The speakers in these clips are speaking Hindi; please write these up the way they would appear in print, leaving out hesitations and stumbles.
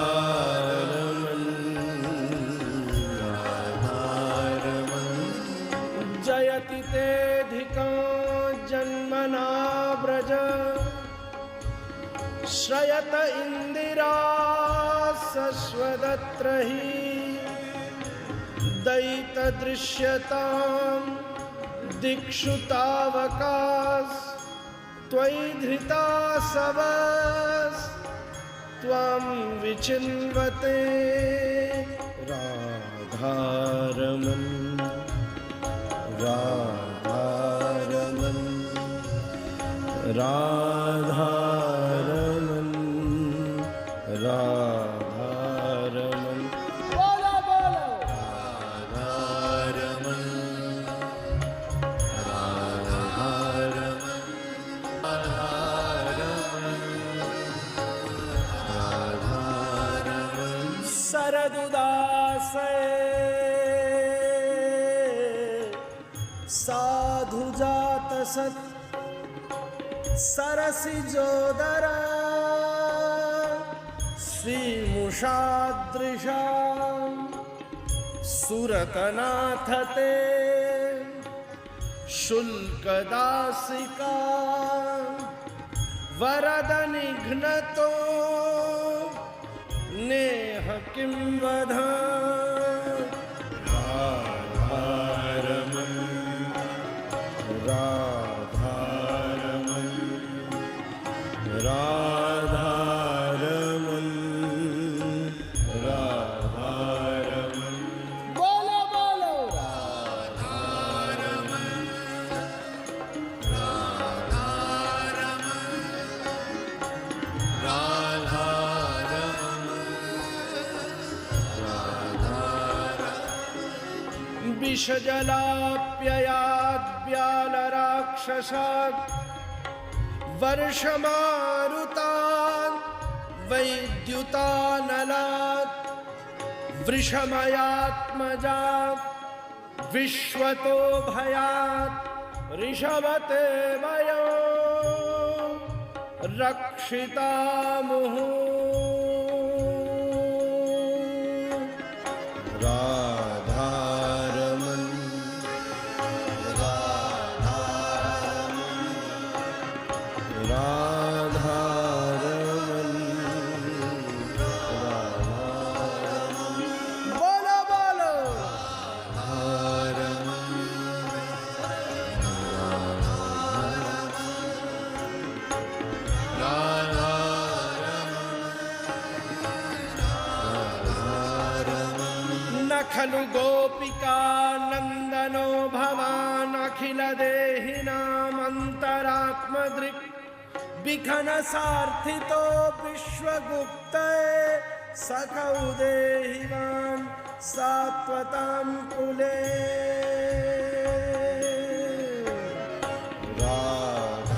राधारमण राधारमण जयति तेऽधिकां जन्मना व्रज श्रयत इंदिरा सस्वदत्र हि दयित दृश्यतां दिक्षु तावकास् त्वयि धृता सवस् त्वां विचिन्वते राधारमण राधारमण राधारमण राधारमण बोलो बोलो राधारमण राधारमण राधारमण सरदुदासे साधु जात सत् सरसिजोदरा श्रीमुषादृशां सुरतनाथ ते शुल्कदासिका वरद निघ्नतो नेह किं वधा राधारमण राधारमण राधारमण राधारमण बोलो बोलो राधारमण राधारमण राधारमण राधारमण विषजलाप्ययाद् व्यालराक्षसात् वर्षमारुतान् वैद्युतानलात् वृषमयात्मजात् विश्वतो भयात् ऋषभते वयो रक्षितामुः राधारमण राधारमण राधारमण बोलो बोलो राधारमण राधारमण न खलु गोपिका नंदनो भवान् अखिल देहिनामन्तरात्मदृक् विघ्न सार्थितो विश्वगुप्ते सखौ देहि मां सात्वतां कुले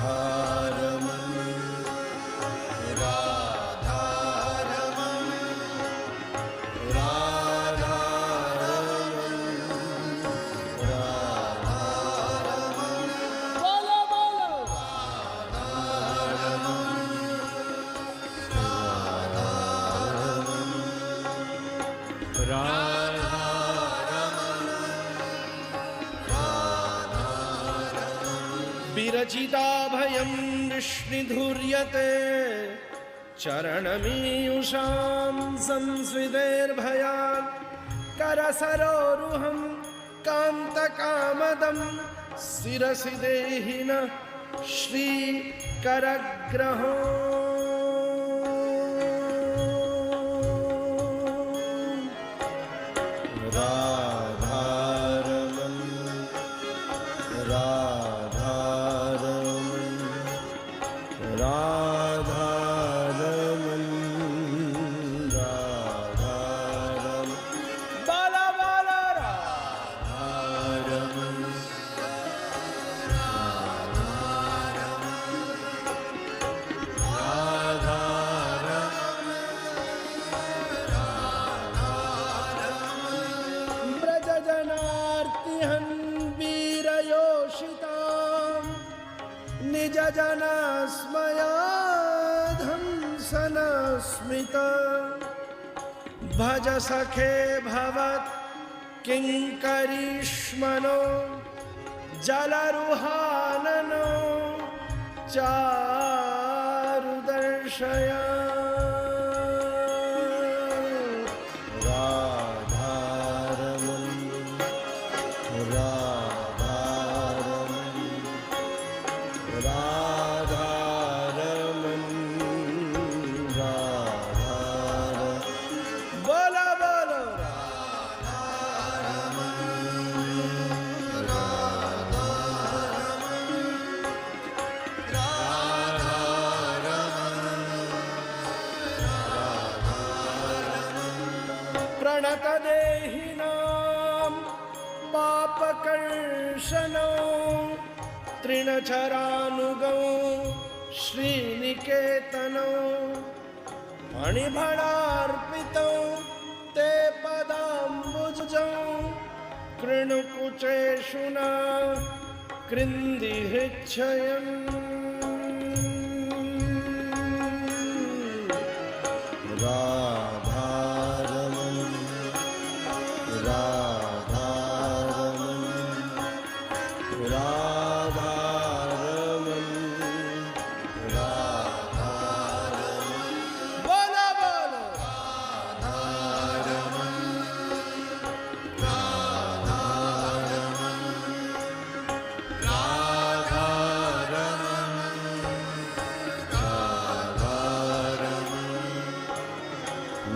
राधारमण राधारमण राधारमण राधारमण बोलो बोलो विरचिता भयं वृष्णिधूर्यते चरणमीयुषां संस्वितेर्भयात् करसरोरुहं कान्तकामदं शिरसि देहि नः श्रीकरग्रहो राधारमण राधारमण राधारमण राधारमण बाला बाला राधारमण राधारमण ब्रजजनार्तिहं वीरयोषितां निज जना स्मयाधं सनस् स्मित भज सखे भवत् किंकरीष्मनो जलरुहाननो चारुदर्शया प्रणतदेहिनां पापकर्षणो तृणचरानुगो श्रीनिकेतनो मणिभणार्पितो ते पदाम्बुजौ कृणुकुचेषु न कृन्दिहृच्छयम्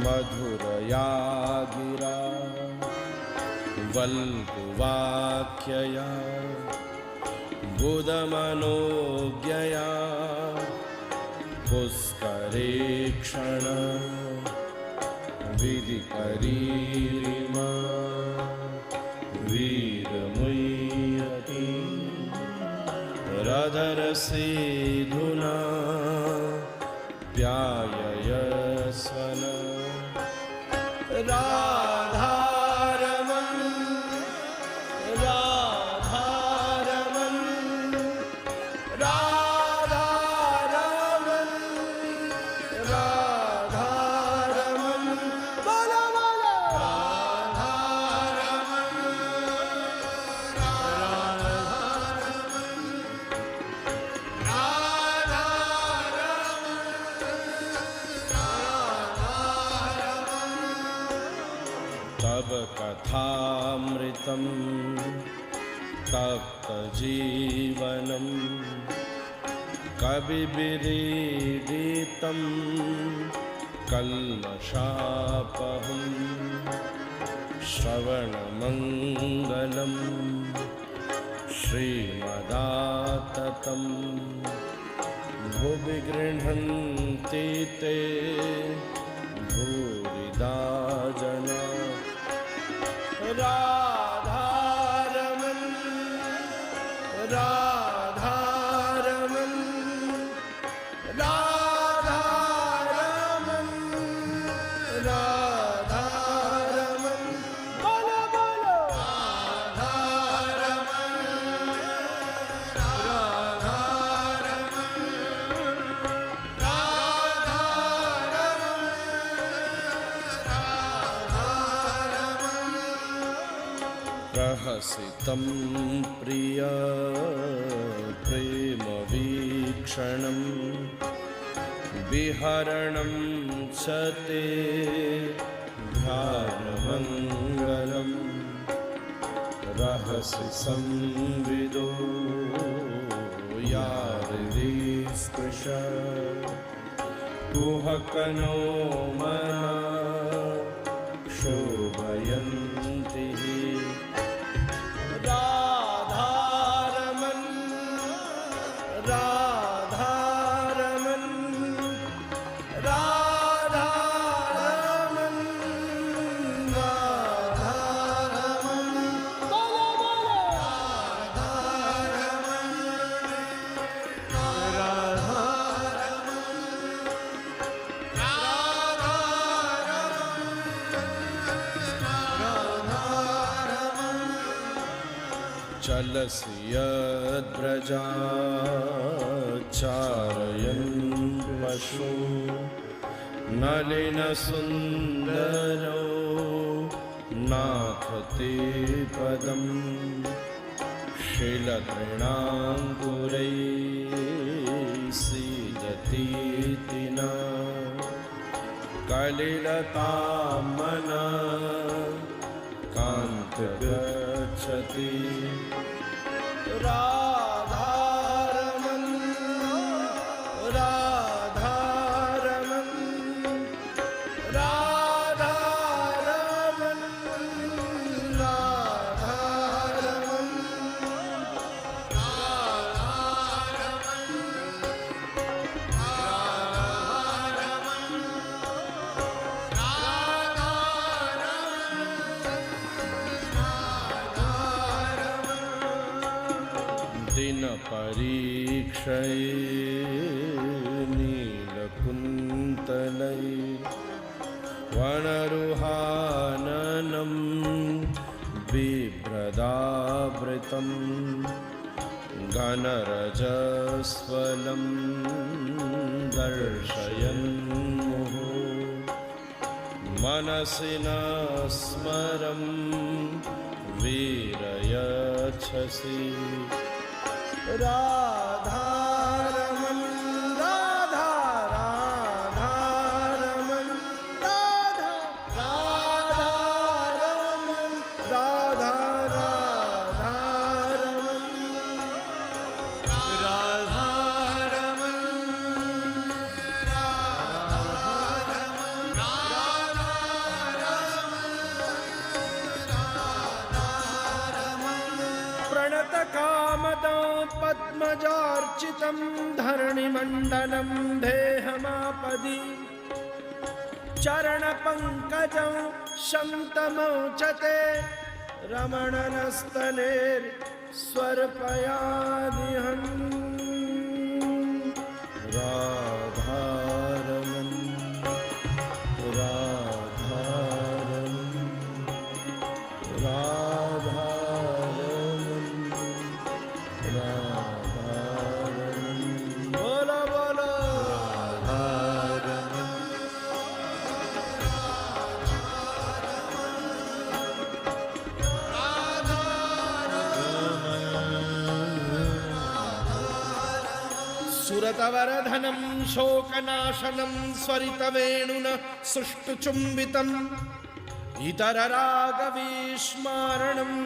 मधुरया गिरा वल्गुवाक्यया बुधमनोज्ञया पुष्करेक्षण विधिकरीरिमा वीरमुयति रधरसेधुना प्याययस्वन राधारमण राधारमण राधारमण राधारमण बोलो बोलो राधारमण तब कथामृतं तप्तजीवनं कविभिरीडितं कल्मषापहं श्रवणमङ्गलं श्रीमदाततं भुवि गृह्णन्ति ते भूरिदा जना राधारमण राधारमण राधारमण राधारमण बोलो बोलो राधारमण प्रहसितं प्रिय प्रेमवीक्षणं विहरणं च ते ध्यानमङ्गलं रहसि संविदो यारिस्पृश कुहकनो मना शोभयन्ति राधारमण राधारमण राधारमण राधारमण बोलो बोलो राधारमण चलसि यद्व्रजाचारयन् पशु नलिनसुन्दरो नाथ ते पदं शिलतृणाङ्कुरैः सीदतीति न कलिलतामना कान्तगच्छति राधारमण राधारमण राधारमण राधारमण दिन परीक्षये नीलकुन्तलै वनरुहाननं बिभ्रदावृतं घनरजस्वलं दर्शयन्मुः मनसि न स्मरं वीरयच्छसि राधारमण राधा राधारमण राधा राधारमण राधा राधारमण राधारमण प्रणतकामदा पद्मजार्चितं धरणिमण्डलं देहमापदि चरणपङ्कजं शन्तमोचते रमणनस्तनेर्स्वर्पयादिहं राधारमण राधारमण राधारमण राधारमण बोलो बोलो राधारमण सुरतवरधनं शोकनाशनं स्वरितवेणुना सुष्ठुचुम्बितम् इतररागविस्मारणं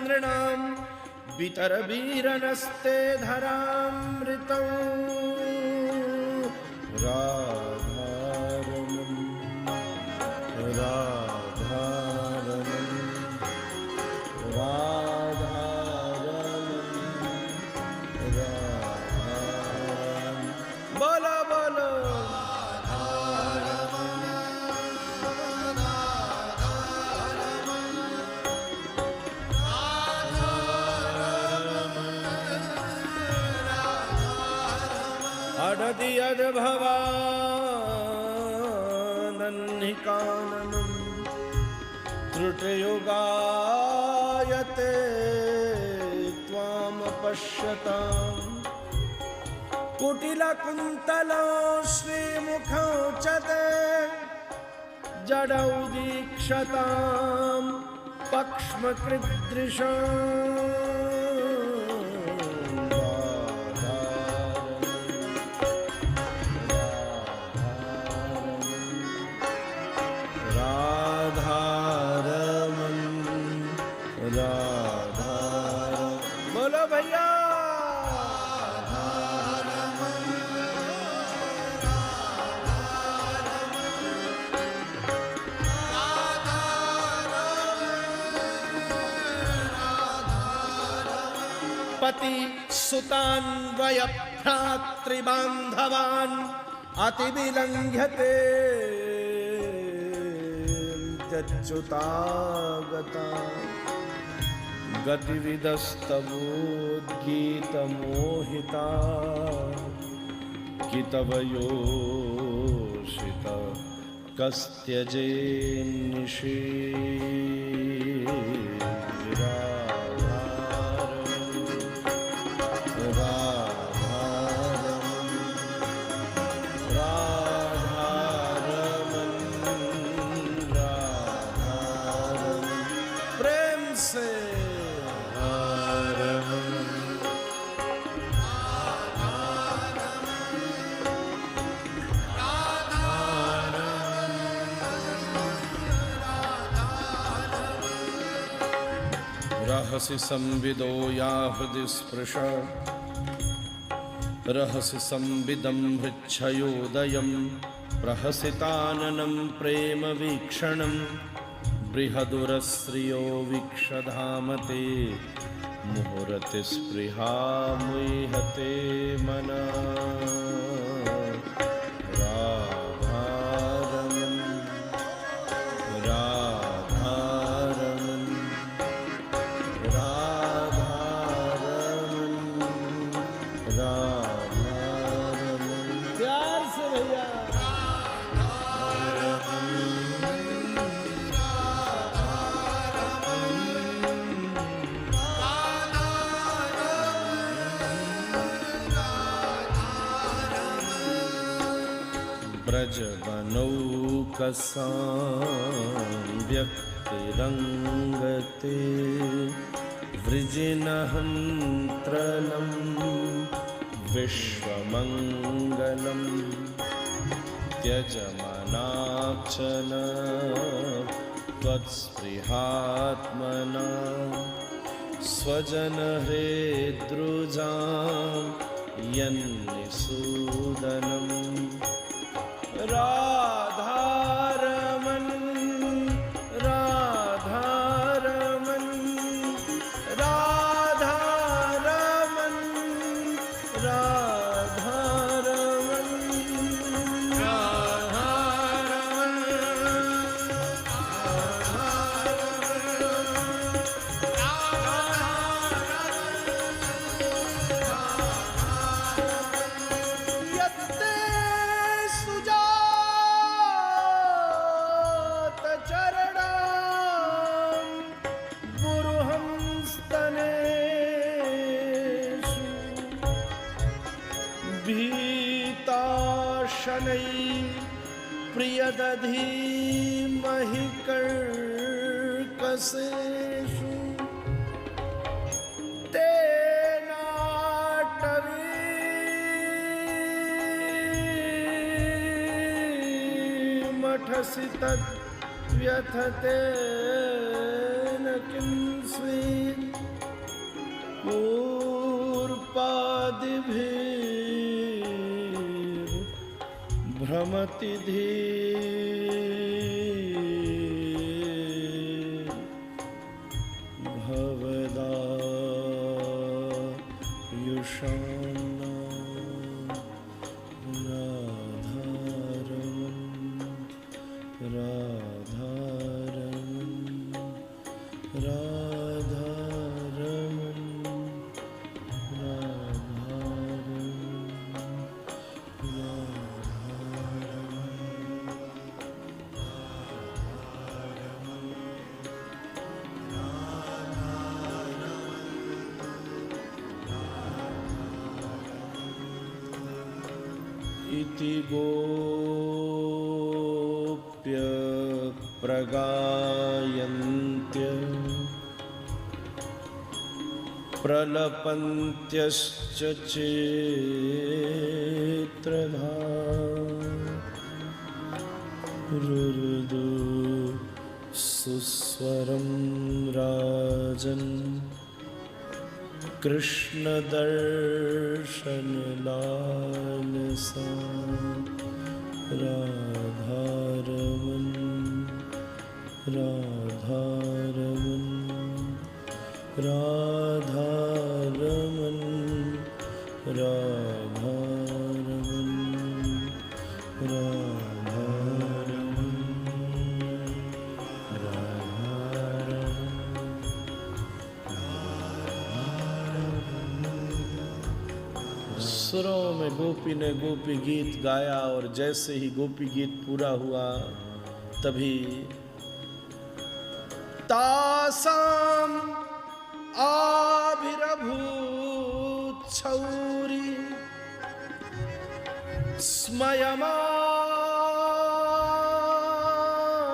नृणां वितरवीरनस्ते धरामृतौ राधारमण राधारमण राधारमण राधारमण बोलो बोलो अडदियद्भवानन्निकाननं त्रुटयुगायते त्वामपश्यताम् कुटिलकुन्तलो श्रीमुखौ च ते जडौ दीक्षतां पक्ष्मकृदृशम् राधारमण राधारमण बोलो भैया पति सुतान् वय भ्रातृबान्धवान् अतिविलङ्घ्यते च्युतागता गतिविदस्तवोद्गीतमोहिता कितवयोषित कस्त्यजेन्निशी राधारमण रहसि संविदो या हृदि स्पृश रहसि संविदं हृच्छयोदयं प्रहसिताननं प्रेम वीक्षणं बृहदुरश्रियो वीक्षधामते मुहुरति स्पृहा मुह्यते मना ब्रजवनौकसां व्यक्तिरङ्गते वृजिनहन्त्रलं विश्वमङ्गलं त्यजमनाचन त्वत्स्पृहात्मना स्वजनहृद्रुजां यन्निसूदनम् राधारमण राधारमण राधारमण राधारमण प्रियदधीमहि कर्कशेषु तेनाटवीमठसि तद्व्यथते न किंस्वेत् पूर्पादिभिः भ्रमति धीर् भवदायुषाणा राधारमण राधारमण राधारमण इति गोप्य प्रगायन्त्य प्रलपन्त्यश्च चेत्रधा रुरुदु सुस्वरं राजन् कृष्णदर्शनलालसा राधारमण राधारमण राधारमण राधारमण राधारमण सुरों में गोपी ने गोपी गीत गाया और जैसे ही गोपी गीत पूरा हुआ तभी तासाम आभिरभूत छौरी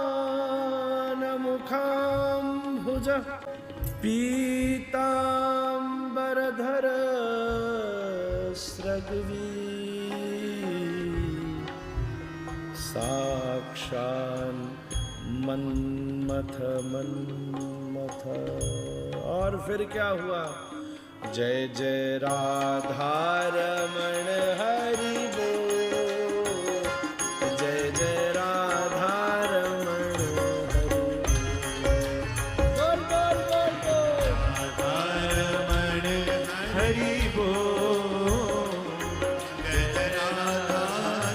स्मयमान मुखाम्भुज पीताम्बरधर स्रग्वी साक्षान् मन्मथ मन्मथ। और फिर क्या हुआ? जय जय राधा रमण हरि बोल, जय जय राधा रमण हरि बोल, बोल बोल बोल। राधा रमण हरि बोल, जय जय राधा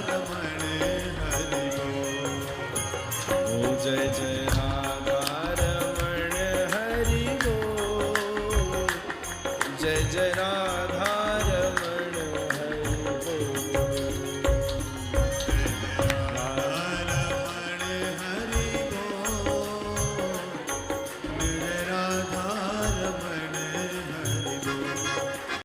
रमण हरि बोल। ओ जय जय